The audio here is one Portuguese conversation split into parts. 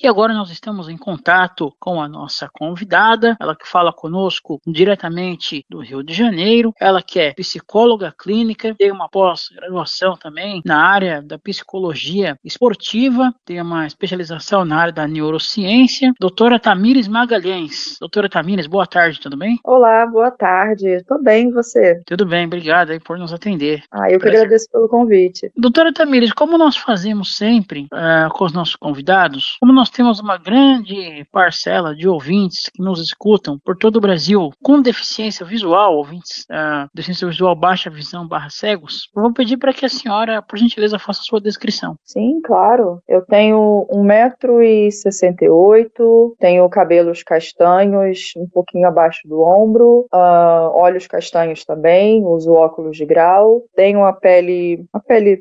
E agora nós estamos em contato com a nossa convidada, ela que fala conosco diretamente do Rio de Janeiro, ela que é psicóloga clínica, tem uma pós-graduação também na área da psicologia esportiva, tem uma especialização na área da neurociência, doutora Tamires Magalhães. Doutora Tamires, boa tarde, tudo bem? Olá, boa tarde. Tô bem, e você? Tudo bem, obrigado aí por nos atender. Eu que Prazer. agradeço pelo convite. Doutora Tamires, como nós fazemos sempre com os nossos convidados, como nós temos uma grande parcela de ouvintes que nos escutam por todo o Brasil com deficiência visual, ouvintes deficiência visual baixa visão barra cegos, eu vou pedir para que a senhora, por gentileza, faça a sua descrição. Sim, claro. Eu tenho 1,68 m, tenho cabelos castanhos um pouquinho abaixo do ombro, olhos castanhos também, uso óculos de grau, tenho a pele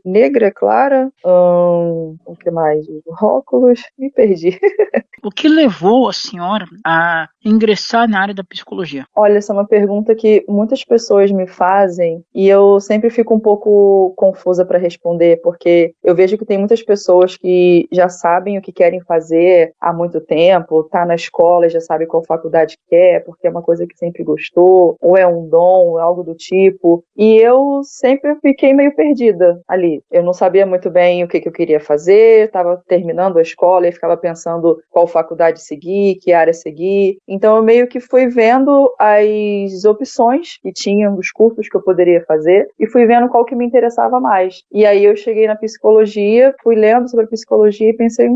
negra clara, o que mais? Uso óculos, me perdi. O que levou a senhora a ingressar na área da psicologia? Olha, essa é uma pergunta que muitas pessoas me fazem e eu sempre fico um pouco confusa para responder, porque eu vejo que tem muitas pessoas que já sabem o que querem fazer há muito tempo, tá na escola, já sabe qual faculdade quer, porque é uma coisa que sempre gostou, ou é um dom, algo do tipo. E eu sempre fiquei meio perdida ali. Eu não sabia muito bem o que eu queria fazer, estava terminando a escola e ficava pensando qual faculdade seguir, que área seguir. Então eu meio que fui vendo as opções que tinham, os cursos que eu poderia fazer, e fui vendo qual que me interessava mais. E aí eu cheguei na psicologia, fui lendo sobre psicologia e pensei,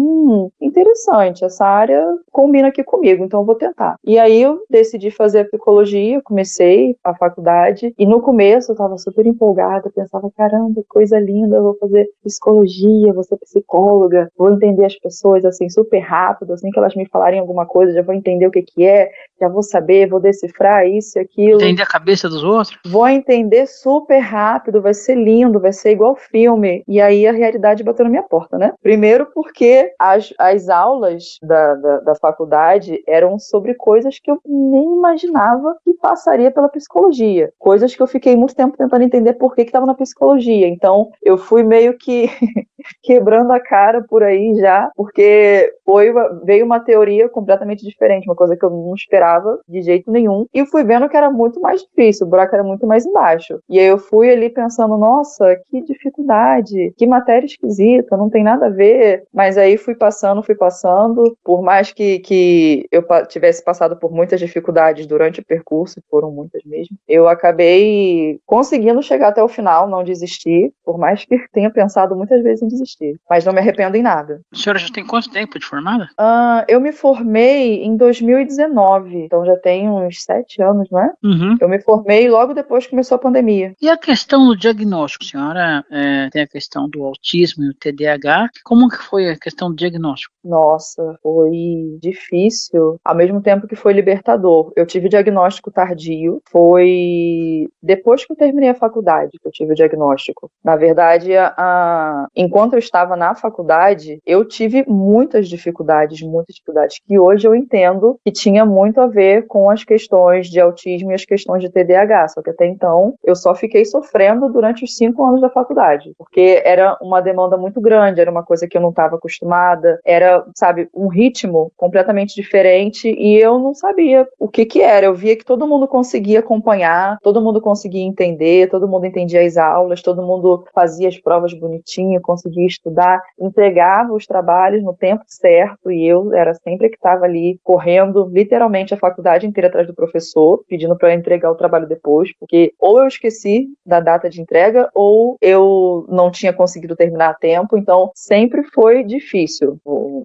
interessante, essa área combina aqui comigo, então eu vou tentar. E aí eu decidi fazer a psicologia, comecei a faculdade, e no começo eu estava super empolgada, pensava, caramba, coisa linda, eu vou fazer psicologia, vou ser psicóloga, vou entender as pessoas assim super rápido, assim que elas me falarem alguma coisa, já vou entender o que é, já vou saber, vou decifrar isso e aquilo. Entender a cabeça dos outros? Vou entender super rápido, vai ser lindo, vai ser igual filme. E aí a realidade bateu na minha porta, né? Primeiro porque as aulas da faculdade eram sobre coisas que eu nem imaginava que passaria pela psicologia. Coisas que eu fiquei muito tempo tentando entender por que estava na psicologia. Então eu fui meio que quebrando a cara por aí já, porque veio uma teoria completamente diferente, uma coisa que eu não esperava de jeito nenhum, e fui vendo que era muito mais difícil, o buraco era muito mais embaixo. E aí eu fui ali pensando, nossa, que dificuldade, que matéria esquisita, não tem nada a ver, mas aí fui passando, por mais que eu tivesse passado por muitas dificuldades durante o percurso, foram muitas mesmo, eu acabei conseguindo chegar até o final, não desistir, por mais que tenha pensado muitas vezes em desistir, mas não me arrependo em nada. A senhora já tem quanto tempo de formada? Eu me formei em 2019, então já tem uns 7 anos, não é? Uhum. Eu me formei logo depois que começou a pandemia. E a questão do diagnóstico, a senhora tem a questão do autismo e o TDAH, como que foi a questão do diagnóstico? Nossa, foi difícil, ao mesmo tempo que foi libertador. Eu tive diagnóstico tardio, foi depois que eu terminei a faculdade que eu tive o diagnóstico. Na verdade, enquanto eu estava na faculdade, eu tive muitas dificuldades, que hoje eu entendo que tinha muito a ver com as questões de autismo e as questões de TDAH, só que até então eu só fiquei sofrendo durante os 5 anos da faculdade, porque era uma demanda muito grande, era uma coisa que eu não estava acostumada, era, sabe, um ritmo completamente diferente e eu não sabia o que era. Eu via que todo mundo conseguia acompanhar, todo mundo conseguia entender, todo mundo entendia as aulas, todo mundo fazia as provas bonitinho, conseguia estudar, entregava os trabalhos no tempo certo e eu era sempre que estava ali correndo literalmente a faculdade inteira atrás do professor, pedindo para eu entregar o trabalho depois, porque ou eu esqueci da data de entrega ou eu não tinha conseguido terminar a tempo, então sempre foi difícil.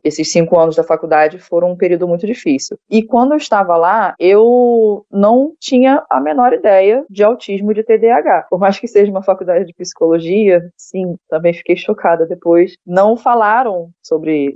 Esses 5 anos da faculdade foram um período muito difícil. E quando eu estava lá, eu não tinha a menor ideia de autismo e de TDAH. Por mais que seja uma faculdade de psicologia, sim, também fiquei chocada depois. Não falaram sobre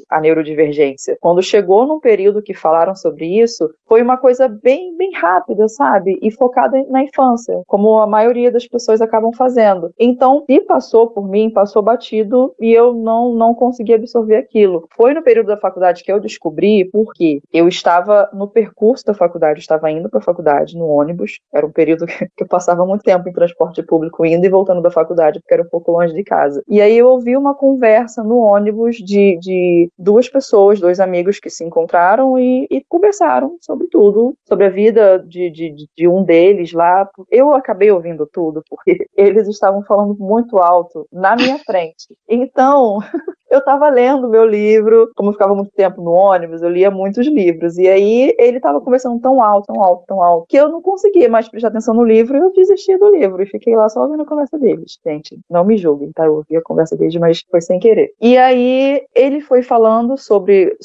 a neurodivergência. Quando chegou num período que falaram sobre isso, foi uma coisa bem, bem rápida, sabe? E focada na infância, como a maioria das pessoas acabam fazendo. Então, se passou por mim, passou batido e eu não consegui absorver aquilo. Foi no período da faculdade que eu descobri porque eu estava no percurso da faculdade, eu estava indo para a faculdade no ônibus, era um período que eu passava muito tempo em transporte público, indo e voltando da faculdade, porque era um pouco longe de casa. E E aí eu ouvi uma conversa no ônibus de duas pessoas, dois amigos que se encontraram e conversaram sobre tudo, sobre a vida de um deles lá. Eu acabei ouvindo tudo, porque eles estavam falando muito alto na minha frente. Então, eu estava lendo meu livro, como eu ficava muito tempo no ônibus, eu lia muitos livros, e aí ele estava conversando tão alto, tão alto, tão alto, que eu não conseguia mais prestar atenção no livro, e eu desisti do livro, e fiquei lá só ouvindo a conversa deles. Gente, não me julguem, tá? Eu ouvi a conversa deles, mas foi sem querer. E aí ele foi falando sobre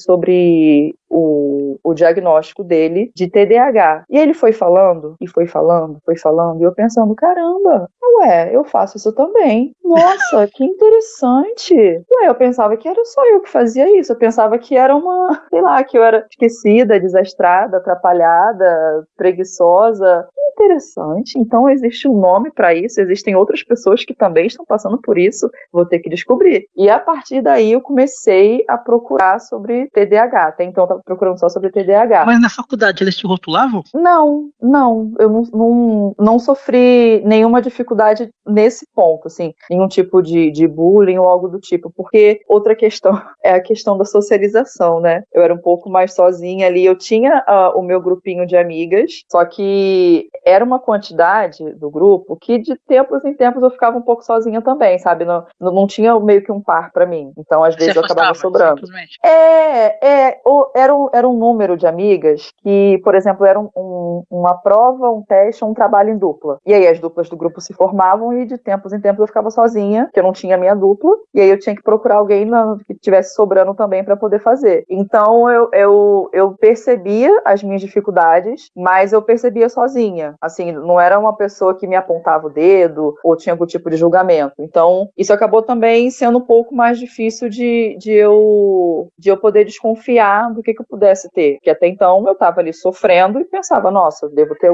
o diagnóstico dele de TDAH. E ele foi falando, e eu pensando, caramba, ué, eu faço isso também. Nossa, que interessante. Ué, eu pensava que era só eu que fazia isso. Eu pensava que era sei lá, que eu era esquecida, desastrada, atrapalhada, preguiçosa. Interessante. Então existe um nome para isso, existem outras pessoas que também estão passando por isso. Vou ter que descobrir. E a partir daí eu comecei a procurar sobre TDAH. Até então eu estava procurando só sobre TDAH. Mas na faculdade eles te rotulavam? Não. Eu não sofri nenhuma dificuldade nesse ponto, assim, nenhum tipo de bullying ou algo do tipo, porque outra questão é a questão da socialização, né? Eu era um pouco mais sozinha ali, eu tinha o meu grupinho de amigas, só que era uma quantidade do grupo que de tempos em tempos eu ficava um pouco sozinha também, sabe? Não tinha meio que um par pra mim, então às vezes eu acabava sobrando. Simplesmente. Era um número de amigas que, por exemplo, era uma prova, um teste, um trabalho em dupla. E aí as duplas do grupo se formavam e de tempos em tempos eu ficava sozinha, porque eu não tinha minha dupla, e aí eu tinha que procurar alguém que estivesse sobrando também para poder fazer. Então eu percebia as minhas dificuldades, mas eu percebia sozinha. Assim, não era uma pessoa que me apontava o dedo ou tinha algum tipo de julgamento. Então isso acabou também sendo um pouco mais difícil de eu poder desconfiar do que eu pudesse ter. Porque até então eu estava ali sofrendo e pensava, nossa, eu devo ter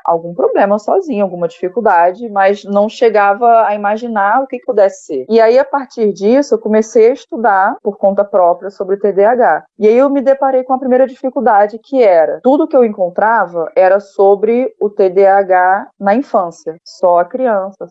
algum problema sozinha, alguma dificuldade, mas não chegava a imaginar o que pudesse ser. E aí, a partir disso, eu comecei a estudar por conta própria sobre o TDAH. E aí eu me deparei com a primeira dificuldade, que era, tudo que eu encontrava era sobre o TDAH na infância. Só a criança.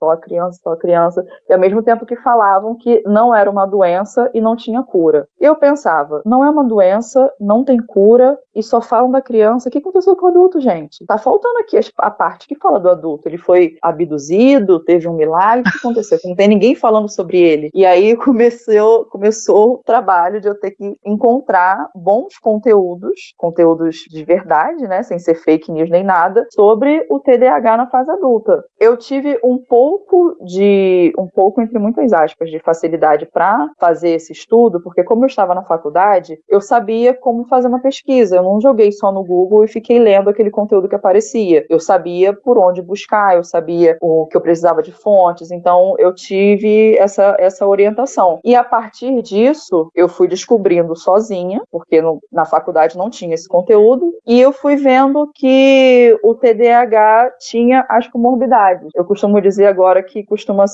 E ao mesmo tempo que falavam que não era uma doença e não tinha cura. Eu pensava, não é uma doença, não tem cura, e só falam da criança. O que aconteceu com o adulto, gente? Tá faltando aqui a parte que fala do adulto. Ele foi abduzido, teve um milagre, o que aconteceu? Não tem ninguém falando sobre ele. E aí começou o trabalho de eu ter que encontrar bons conteúdos de verdade, né, sem ser fake news nem nada, sobre o TDAH na fase adulta. Eu tive um pouco, entre muitas aspas, de facilidade para fazer esse estudo, porque como eu estava na faculdade, eu sabia como fazer uma pesquisa. Eu não joguei só no Google e fiquei lendo aquele conteúdo que aparecia. Eu sabia por onde buscar, eu sabia o que eu precisava de fontes, então eu tive essa orientação. E a partir disso, eu fui descobrindo sozinha, porque na faculdade não tinha esse conteúdo, e eu fui vendo que o TDAH tinha as comorbidades. Eu costumo dizer agora que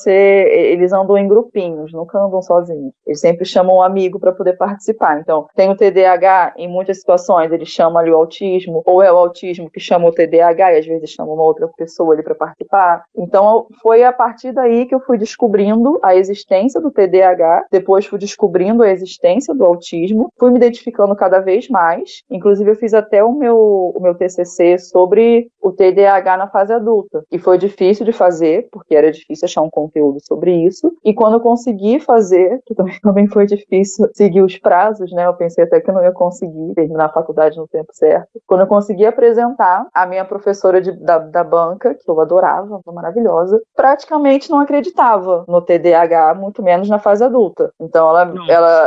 eles andam em grupinhos, nunca andam sozinhos. Eles sempre chamam um amigo para poder participar. Então, tem o TDAH, em muitas situações eles chamam ali o autismo, ou é o autismo que chama o TDAH, e às vezes chama uma outra pessoa ali para participar. Então, foi a partir daí que eu fui descobrindo a existência do TDAH, depois fui descobrindo a existência do autismo, fui me identificando cada vez mais. Inclusive, eu fiz até o meu TCC sobre o TDAH na fase adulta, e foi difícil de fazer, porque era difícil achar um conteúdo sobre isso, e quando eu consegui fazer, que também foi difícil seguir os prazos, né, eu pensei até que eu não ia conseguir terminar a faculdade no tempo certo, quando eu consegui apresentar, a minha professora da banca, que eu adorava, maravilhosa, praticamente não acreditava no TDAH, muito menos na fase adulta. Então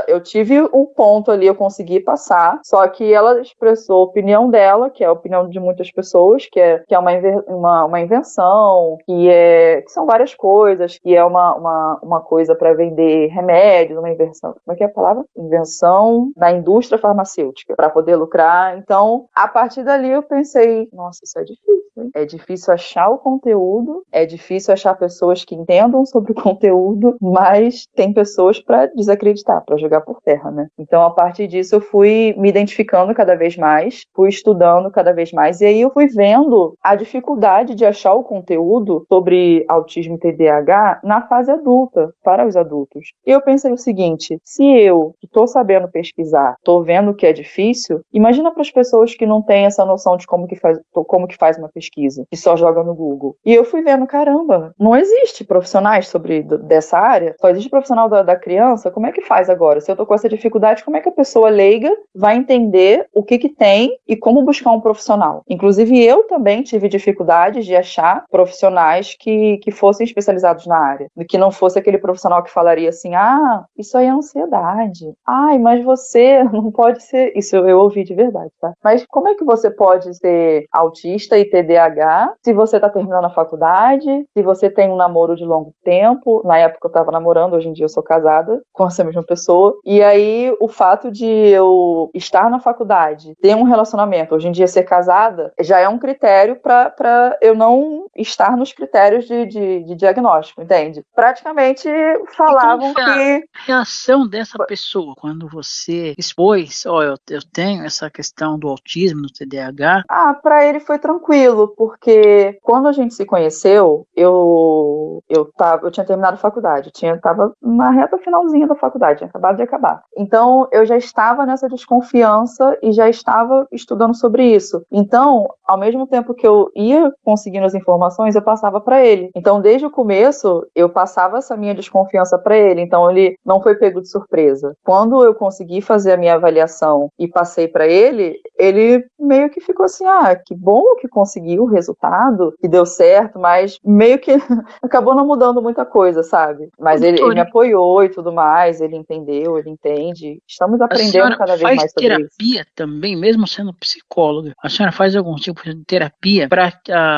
eu tive um ponto ali, eu consegui passar, só que ela expressou a opinião dela, que é a opinião de muitas pessoas, que é uma invenção, que são várias coisas, que é uma coisa para vender remédios, uma invenção. Como é que é a palavra? Invenção da indústria farmacêutica, para poder lucrar. Então, a partir dali eu pensei, nossa, isso é difícil. É difícil achar o conteúdo, é difícil achar pessoas que entendam sobre o conteúdo, mas tem pessoas para desacreditar, para jogar por terra, né? Então, a partir disso, eu fui me identificando cada vez mais, fui estudando cada vez mais, e aí eu fui vendo a dificuldade de achar o conteúdo sobre autismo e TDAH na fase adulta, para os adultos. E eu pensei o seguinte, se eu, que estou sabendo pesquisar, estou vendo que é difícil, imagina para as pessoas que não têm essa noção de como que faz uma pesquisa, que só joga no Google. E eu fui vendo, caramba, não existe profissionais dessa área, só existe profissional da criança, como é que faz agora? Se eu estou com essa dificuldade, como é que a pessoa leiga vai entender o que tem e como buscar um profissional? Inclusive, eu também tive dificuldades de achar profissionais que fossem especializados na área, que não fosse aquele profissional que falaria assim, isso aí é ansiedade. Ai, mas você não pode ser... Isso eu ouvi de verdade, tá? Mas como é que você pode ser autista e TDAH se você está terminando a faculdade, se você tem um namoro de longo tempo? Na época eu estava namorando, hoje em dia eu sou casada com essa mesma pessoa. E aí o fato de eu estar na faculdade, ter um relacionamento, hoje em dia ser casada, já é um critério para eu não estar nos critérios de diagnóstico, entende? Praticamente falavam que... a reação dessa pessoa quando você expôs, eu tenho essa questão do autismo, do TDAH? Para ele foi tranquilo, porque quando a gente se conheceu, eu tinha terminado a faculdade, tava na reta finalzinha da faculdade, tinha acabado de acabar. Então, eu já estava nessa desconfiança e já estava estudando sobre isso. Então, ao mesmo tempo que eu ia conseguindo as informações, eu passava para ele. Então, desde o começo, eu passava essa minha desconfiança para ele. Então, ele não foi pego de surpresa. Quando eu consegui fazer a minha avaliação e passei para ele meio que ficou assim, que bom que conseguiu o resultado, que deu certo, mas meio que acabou não mudando muita coisa, sabe? Mas ele me apoiou e tudo mais, ele entendeu, ele entende. Estamos aprendendo cada vez mais sobre isso. A senhora faz terapia também, mesmo sendo psicóloga? A senhora faz algum tipo de terapia para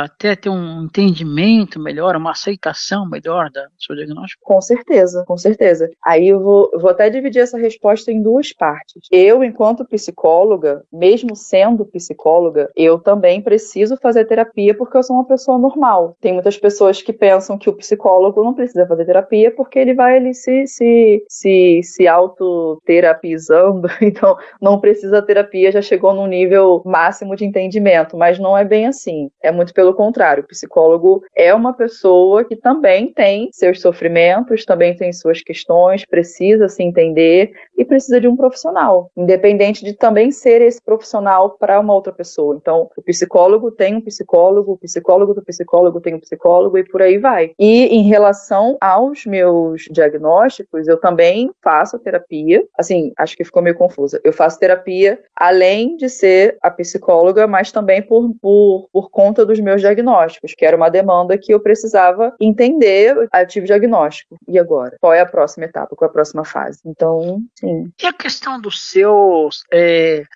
até ter um entendimento melhor, uma aceitação melhor do seu diagnóstico? Com certeza, com certeza. Aí eu vou até dividir essa resposta em duas partes. Eu, enquanto psicóloga, mesmo sendo psicóloga, eu também preciso fazer terapia porque eu sou uma pessoa normal. Tem muitas pessoas que pensam que o psicólogo não precisa fazer terapia porque ele vai ali se autoterapizando, então não precisa terapia, já chegou num nível máximo de entendimento, mas não é bem assim. É muito pelo contrário. O psicólogo é uma pessoa que também tem seus sofrimentos, também tem suas questões, precisa se entender e precisa de um profissional, independente de também ser esse profissional para uma outra pessoa. Então, o psicólogo tem um psicólogo, o psicólogo do psicólogo tem um psicólogo e por aí vai. E em relação aos meus diagnósticos, eu também faço terapia. Assim, acho que ficou meio confusa. Eu faço terapia além de ser a psicóloga, mas também por conta dos meus diagnósticos, que era uma demanda que eu precisava entender. Eu tive diagnóstico. E agora? Qual é a próxima etapa? Qual é a próxima fase? Então, sim. E a questão dos seus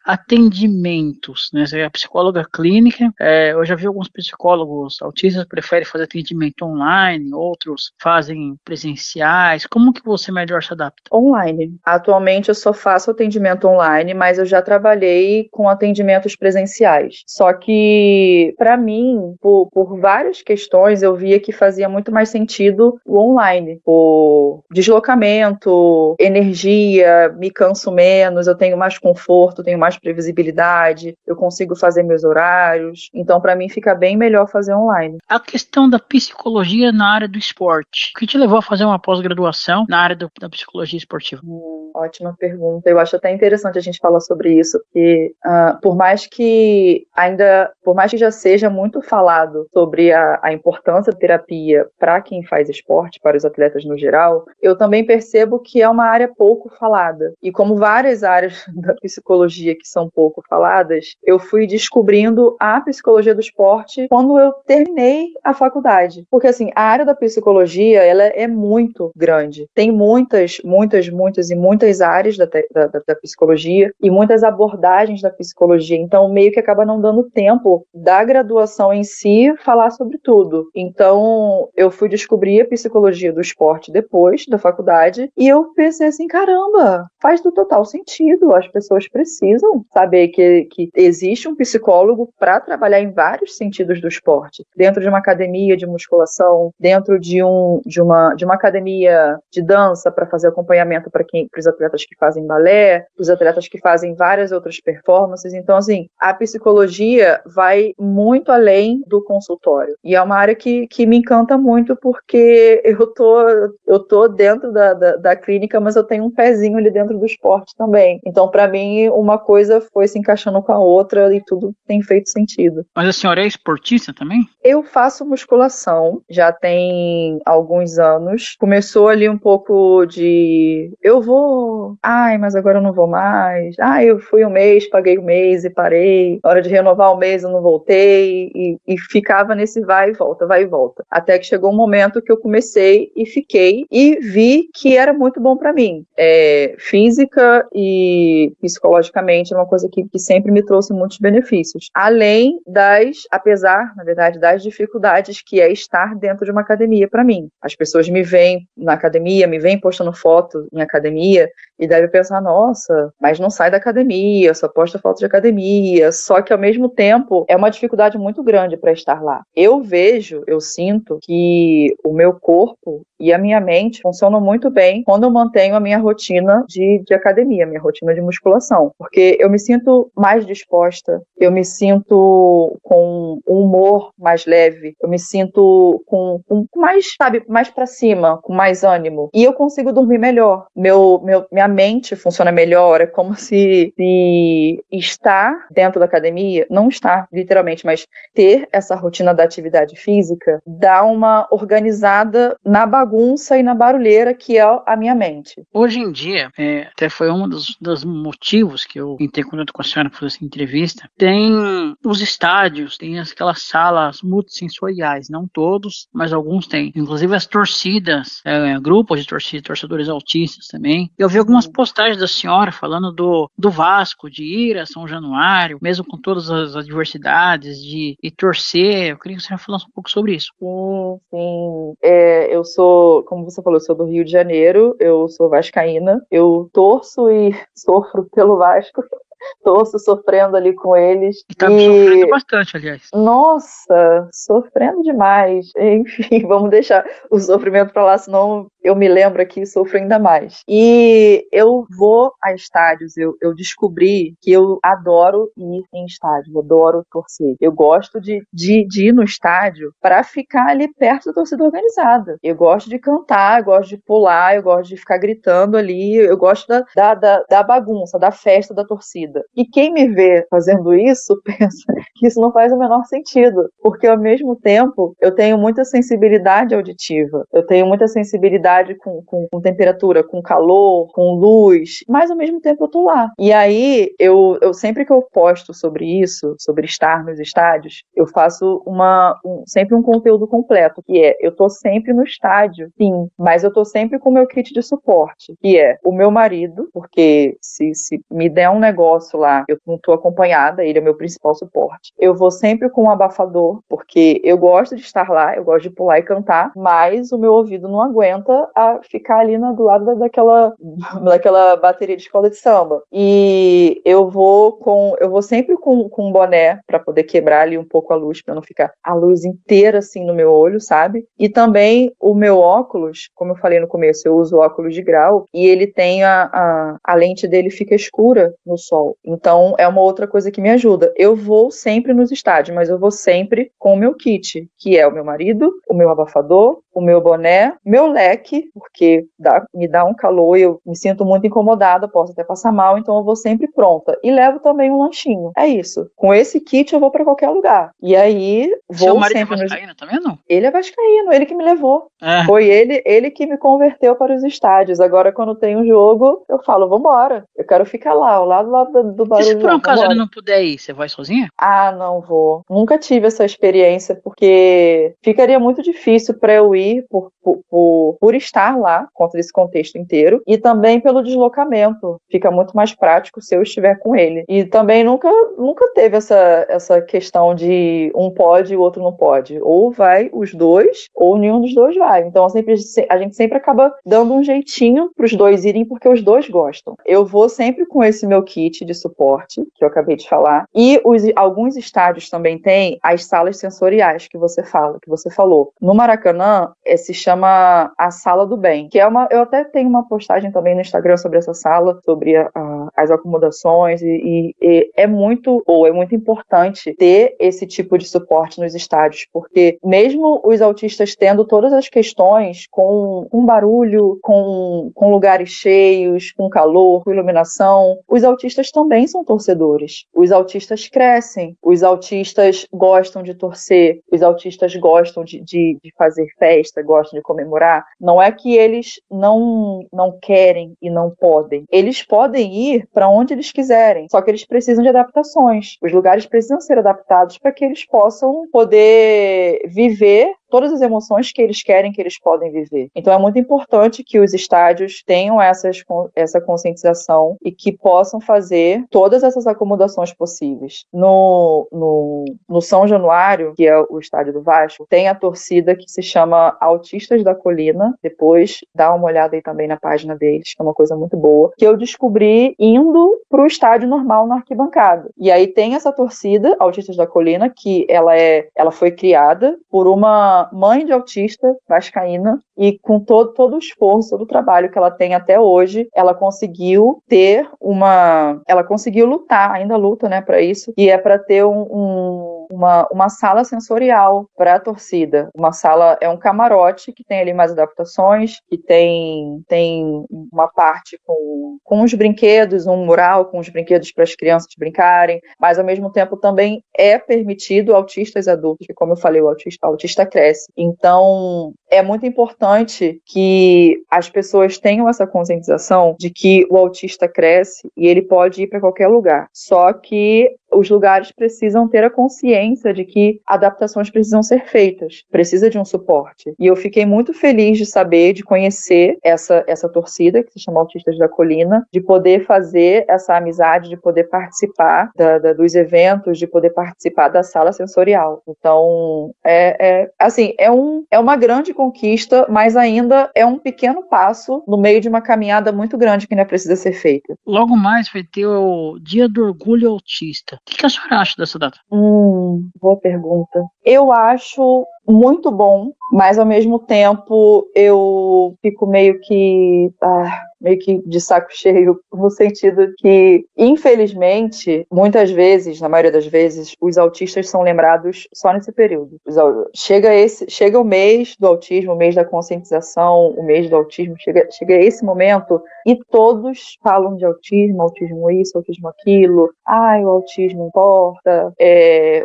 atendimentos, né? Você é psicóloga clínica, eu já vi alguns psicólogos autistas que preferem fazer atendimento online, outros fazem presenciais. Como que você melhor se adapta? Online. Atualmente eu só faço atendimento online, mas eu já trabalhei com atendimentos presenciais. Só que, para mim, por várias questões, eu via que fazia muito mais sentido o online. Por deslocamento, energia, me canso menos, eu tenho mais conforto, tenho mais previsibilidade, eu consigo fazer meus horários. Então, para mim, fica bem melhor fazer online. A questão da psicologia na área do esporte. O que te levou a fazer uma pós-graduação na área da psicologia esportiva? Ótima pergunta. Eu acho até interessante a gente falar sobre isso, porque por mais que já seja muito falado sobre a importância da terapia para quem faz esporte, para os atletas no geral, eu também percebo que é uma área pouco falada. E como várias áreas da psicologia que são pouco faladas, eu fui descobrindo a psicologia do esporte quando eu terminei a faculdade. Porque assim, a área da psicologia, ela é muito grande. Tem muitas áreas da psicologia e muitas abordagens da psicologia, então meio que acaba não dando tempo da graduação em si falar sobre tudo. Então eu fui descobrir a psicologia do esporte depois da faculdade e eu pensei assim, caramba, faz do total sentido, as pessoas precisam saber que que existe um psicólogo para trabalhar em vários sentidos do esporte. Dentro de uma academia de musculação, dentro de uma academia de dança para fazer acompanhamento para os atletas que fazem balé, os atletas que fazem várias outras performances. Então, assim, a psicologia vai muito além do consultório. E é uma área que me encanta muito porque eu tô dentro da clínica, mas eu tenho um pezinho ali dentro do esporte também. Então, para mim, uma coisa foi se encaixando com a outra e tudo tem feito sentido. Mas a senhora é esportista também? Eu faço musculação, já tem alguns anos. Começou ali um pouco de eu vou, mas agora eu não vou mais. Eu fui um mês, paguei um mês e parei. Na hora de renovar o mês eu não voltei e ficava nesse vai e volta, vai e volta. Até que chegou um momento que eu comecei e fiquei e vi que era muito bom para mim. Física e psicologicamente é uma coisa que sempre me trouxe muitos benefícios. Além apesar, na verdade, das dificuldades que é estar dentro de uma academia para mim. As pessoas me veem na academia, me veem postando foto em academia e devem pensar, nossa, mas não sai da academia, só posta foto de academia. Só que, ao mesmo tempo, é uma dificuldade muito grande para estar lá. Eu sinto que o meu corpo e a minha mente funcionam muito bem quando eu mantenho a minha rotina de academia, minha rotina de musculação. Porque eu me sinto mais disposta, eu me sinto com um humor mais leve, eu me sinto com mais, mais pra cima, com mais ânimo. E eu consigo dormir melhor. Minha mente funciona melhor, é como se estar dentro da academia, não estar literalmente, mas ter essa rotina da atividade física, dá uma organizada na bagunça e na barulheira que é a minha mente. Hoje em dia, até foi um dos motivos que eu entrei em contato com a senhora para fazer essa entrevista, tem os estádios, tem aquelas salas multissensoriais, não todos, mas alguns têm. Inclusive as torcidas, grupos de torcedores autistas também. Eu vi algumas postagens da senhora falando do Vasco, de ir a São Januário, mesmo com todas as adversidades, de torcer. Eu queria que a senhora falasse um pouco sobre isso. Sim. Eu sou, como você falou, eu sou do Rio de Janeiro, eu sou vascaína, eu torço e sofro pelo Vasco. Torço sofrendo ali com eles. E tá sofrendo bastante, aliás. Nossa, sofrendo demais. Enfim, vamos deixar o sofrimento pra lá, senão eu me lembro aqui e sofro ainda mais. E eu vou a estádios, eu descobri que eu adoro ir em estádio, adoro torcer. Eu gosto de ir no estádio para ficar ali perto da torcida organizada. Eu gosto de cantar, eu gosto de pular, eu gosto de ficar gritando ali, eu gosto da bagunça, da festa da torcida. E quem me vê fazendo isso pensa que isso não faz o menor sentido, porque ao mesmo tempo eu tenho muita sensibilidade auditiva, eu tenho muita sensibilidade com temperatura, com calor, com luz, mas ao mesmo tempo eu tô lá. E aí eu sempre que eu posto sobre isso, sobre estar nos estádios, eu faço sempre um conteúdo completo, que é, eu tô sempre no estádio, sim, mas eu tô sempre com o meu kit de suporte, que é o meu marido, porque se me der um negócio lá, eu não tô acompanhada, ele é o meu principal suporte. Eu vou sempre com um abafador, porque eu gosto de estar lá, eu gosto de pular e cantar, mas o meu ouvido não aguenta a ficar ali do lado daquela bateria de escola de samba. E eu vou sempre com um boné para poder quebrar ali um pouco a luz, para não ficar a luz inteira assim no meu olho, sabe? E também o meu óculos, como eu falei no começo, eu uso óculos de grau e ele tem a lente dele fica escura no sol. Então, é uma outra coisa que me ajuda. Eu vou sempre nos estádios, mas eu vou sempre com o meu kit, que é o meu marido, o meu abafador, o meu boné, meu leque, porque me dá um calor e eu me sinto muito incomodada, posso até passar mal, então eu vou sempre pronta. E levo também um lanchinho. É isso. Com esse kit eu vou pra qualquer lugar. E aí, Seu marido é vascaíno também, não? Ele é vascaíno, ele que me levou. Foi ele que me converteu para os estádios. Agora, quando tem um jogo, eu falo, vambora. Eu quero ficar lá, ao lado do barulho. E se por um caso ele não puder ir, você vai sozinha? Não vou. Nunca tive essa experiência, porque ficaria muito difícil para eu ir por estar lá, contra esse contexto inteiro, e também pelo deslocamento. Fica muito mais prático se eu estiver com ele. E também também nunca teve essa questão de um pode e o outro não pode. Ou vai os dois, ou nenhum dos dois vai. Então a gente sempre acaba dando um jeitinho para os dois irem, porque os dois gostam. Eu vou sempre com esse meu kit de suporte, que eu acabei de falar, e alguns estádios também têm as salas sensoriais que você falou. No Maracanã, se chama a Sala do Bem, que eu até tenho uma postagem também no Instagram sobre essa sala, sobre as acomodações, e é muito importante ter esse tipo de suporte nos estádios, porque mesmo os autistas tendo todas as questões com barulho, com lugares cheios, com calor, com iluminação, os autistas também são torcedores. Os autistas crescem, os autistas gostam de torcer, os autistas gostam de fazer festa, gostam de comemorar. Não é que eles não querem e não podem. Eles podem ir para onde eles quiserem, só que eles precisam de adaptações. Os lugares precisam ser adaptados para que eles possam poder viver todas as emoções que eles querem, que eles podem viver. Então é muito importante que os estádios tenham essa conscientização e que possam fazer todas essas acomodações possíveis. No São Januário, que é o estádio do Vasco, tem a torcida que se chama Autistas da Colina. Depois dá uma olhada aí também na página deles, que é uma coisa muito boa, que eu descobri indo pro estádio normal na arquibancada. E aí tem essa torcida, Autistas da Colina, que ela foi criada por uma mãe de autista vascaína, e com todo o esforço, todo o trabalho que ela tem até hoje, ela conseguiu lutar, ainda luta, né, para isso, e é para ter uma sala sensorial para a torcida. Uma sala, é um camarote que tem ali mais adaptações, que tem uma parte com os brinquedos, um mural com os brinquedos para as crianças brincarem, mas ao mesmo tempo também é permitido autistas adultos, que, como eu falei, o autista cresce. Então é muito importante que as pessoas tenham essa conscientização de que o autista cresce e ele pode ir para qualquer lugar. Só que os lugares precisam ter a consciência de que adaptações precisam ser feitas, precisa de um suporte. E eu fiquei muito feliz de saber, de conhecer essa torcida, que se chama Autistas da Colina, de poder fazer essa amizade, de poder participar dos eventos, de poder participar da sala sensorial. Então, é uma grande conquista, mas ainda é um pequeno passo no meio de uma caminhada muito grande que ainda precisa ser feita. Logo mais vai ter o Dia do Orgulho Autista. O que a senhora acha dessa data? Boa pergunta. Eu acho muito bom, mas ao mesmo tempo eu fico meio que de saco cheio, no sentido que, infelizmente, muitas vezes, na maioria das vezes, os autistas são lembrados só nesse período. Chega o mês do autismo, o mês da conscientização, o mês do autismo, chega esse momento e todos falam de autismo isso, autismo aquilo, o autismo importa,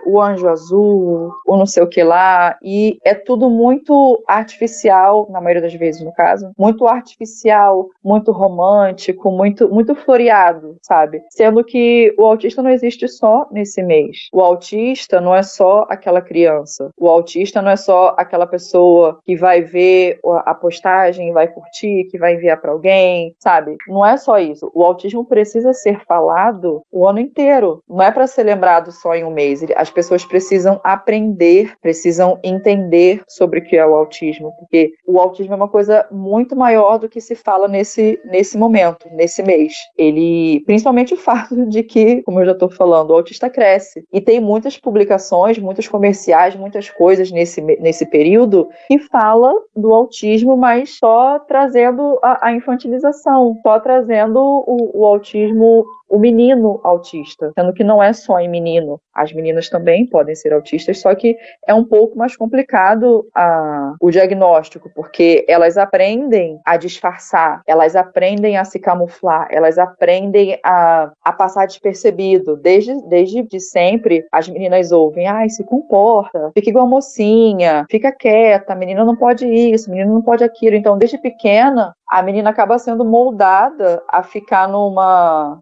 o anjo azul, o não sei o que lá, e é tudo muito artificial, na maioria das vezes, no caso, muito artificial, muito romântico, muito floreado, sabe? Sendo que o autista não existe só nesse mês. O autista não é só aquela criança. O autista não é só aquela pessoa que vai ver a postagem, vai curtir, que vai enviar para alguém, sabe? Não é só isso. O autismo precisa ser falado o ano inteiro. Não é para ser lembrado só em um mês. As pessoas precisam aprender, precisam entender sobre o que é o autismo, porque o autismo é uma coisa muito maior do que se fala nesse momento, nesse mês. Principalmente o fato de que, como eu já estou falando, o autista cresce. E tem muitas publicações, muitos comerciais, muitas coisas nesse período que fala do autismo, mas só trazendo a infantilização, só trazendo o autismo, o menino autista, sendo que não é só em menino. As meninas também podem ser autistas, só que é um pouco mais complicado o diagnóstico, porque elas aprendem a disfarçar, elas aprendem a se camuflar, elas aprendem a passar despercebido. Desde sempre, as meninas ouvem, se comporta, fica igual mocinha, fica quieta, a menina não pode isso, a menina não pode aquilo. Então, desde pequena, a menina acaba sendo moldada a ficar numa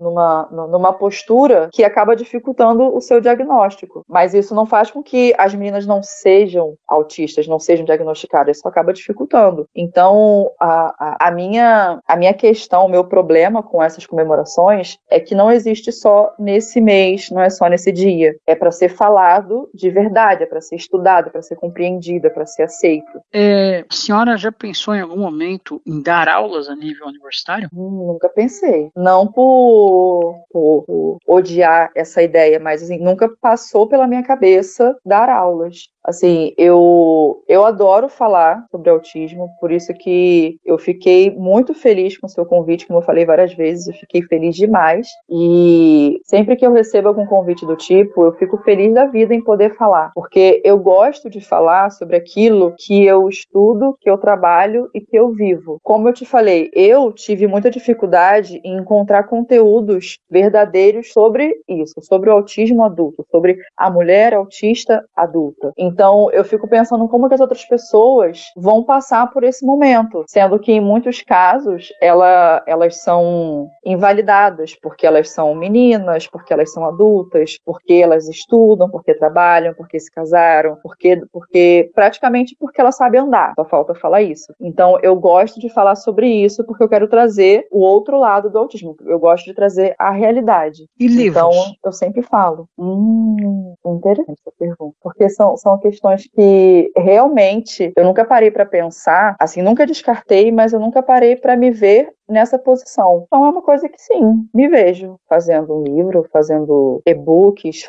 postura que acaba dificultando o seu diagnóstico. Mas isso não faz com que as meninas não sejam autistas, não sejam diagnosticadas, isso acaba dificultando. Então, a minha questão, o meu problema com essas comemorações é que não existe só nesse mês, não é só nesse dia. É para ser falado de verdade, é para ser estudado, é para ser compreendido, é para ser aceito. A senhora já pensou em algum momento em dar aulas a nível universitário? Nunca pensei. Não por odiar essa ideia, mas assim, nunca passou pela minha cabeça dar aulas. Assim, eu adoro falar sobre autismo, por isso que eu fiquei muito feliz com o seu convite, como eu falei várias vezes, eu fiquei feliz demais. E sempre que eu recebo algum convite do tipo, eu fico feliz da vida em poder falar, porque eu gosto de falar sobre aquilo que eu estudo, que eu trabalho e que eu vivo. Como eu te falei, eu tive muita dificuldade em encontrar conteúdos verdadeiros sobre isso, sobre o autismo adulto, sobre a mulher autista adulta. Então, eu fico pensando como que as outras pessoas vão passar por esse momento, sendo que em muitos casos elas são invalidadas porque elas são meninas, porque elas são adultas, porque elas estudam, porque trabalham, porque se casaram, porque praticamente porque elas sabem andar, só falta falar isso. Então, eu gosto de falar sobre isso porque eu quero trazer o outro lado do autismo, eu gosto de trazer a realidade. E livros? Então, eu sempre falo. Interessante essa pergunta, porque são questões que realmente eu nunca parei para pensar, assim, nunca descartei, mas eu nunca parei para me ver nessa posição. Então é uma coisa que sim, me vejo fazendo um livro, fazendo e-books,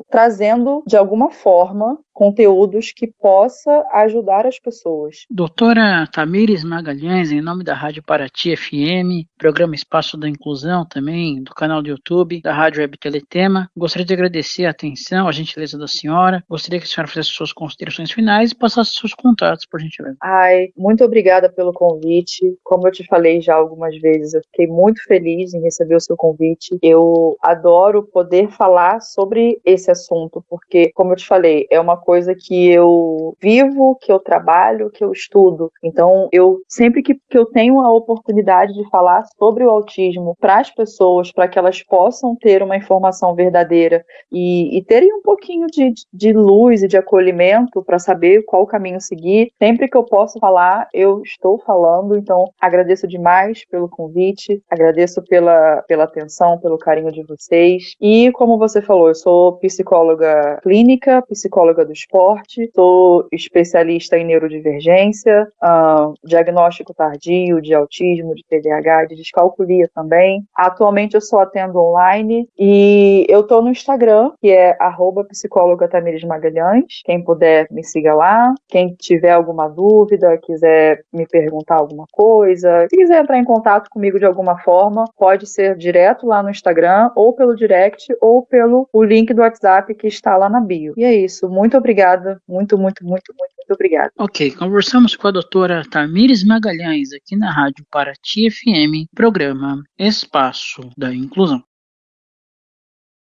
trazendo de alguma forma conteúdos que possa ajudar as pessoas. Doutora Tamires Magalhães, em nome da Rádio Paraty FM, programa Espaço da Inclusão também, do canal do YouTube, da Rádio Web Teletema, gostaria de agradecer a atenção, a gentileza da senhora, gostaria que a senhora fizesse suas considerações finais e passasse seus contatos, por gentileza. Muito obrigada pelo convite. Como eu te falei já algumas vezes, eu fiquei muito feliz em receber o seu convite. Eu adoro poder falar sobre esse assunto, porque, como eu te falei, é uma coisa que eu vivo, que eu trabalho, que eu estudo. Então, sempre que eu tenho a oportunidade de falar sobre o autismo para as pessoas, para que elas possam ter uma informação verdadeira e terem um pouquinho de luz e de acolhimento para saber qual caminho seguir, sempre que eu posso falar, eu estou falando. Então, agradeço demais pelo convite, agradeço pela atenção, pelo carinho de vocês. E, como você falou, eu sou psicóloga clínica, psicóloga do esporte, sou especialista em neurodivergência, diagnóstico tardio de autismo, de TDAH, de descalculia também. Atualmente eu só atendo online e eu estou no Instagram, que é @psicóloga Tamires Magalhães. Quem puder, me siga lá. Quem tiver alguma dúvida, quiser me perguntar alguma coisa, se quiser entrar em contato comigo de alguma forma, pode ser direto lá no Instagram, ou pelo direct, ou pelo o link do WhatsApp que está lá na bio. E é isso. Muito obrigada. Muito obrigada. Ok, conversamos com a doutora Tamires Magalhães aqui na Rádio Paraty FM, programa Espaço da Inclusão.